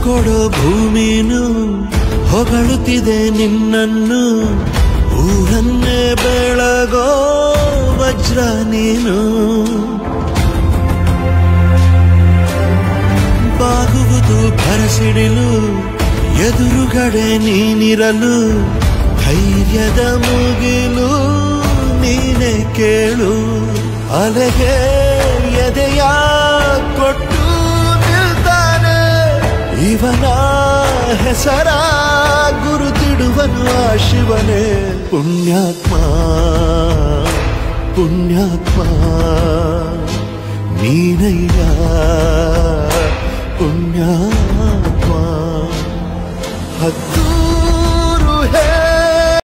ಕೊಡೋ ಭೂಮಿನು ಹೊಗಳುತ್ತಿದೆ ನಿನ್ನನ್ನು, ಊರನ್ನೇ ಬೆಳಗೋ ವಜ್ರ ನೀನು. ಬಾಗುವುದು ಭರಸಿಡಿಲು, ಎದುರುಗಡೆ ನೀನಿರಲು, ಧೈರ್ಯದ ಮುಗಿಲು ನೀನೆ ಕೇಳು. ಅಲೆಗೆ ಎದೆಯ ಕೊಟ್ಟು ನಿಲ್ತಾನೆ, ಇವನ ಹೆಸರ ಗುರುತಿಡುವನು ಆ ಶಿವನೇ. ಪುಣ್ಯಾತ್ಮ ಪುಣ್ಯಾತ್ಮ ನೀನಯ್ಯ ಪುಣ್ಯಾತ್ಮ. ಹತ್ತು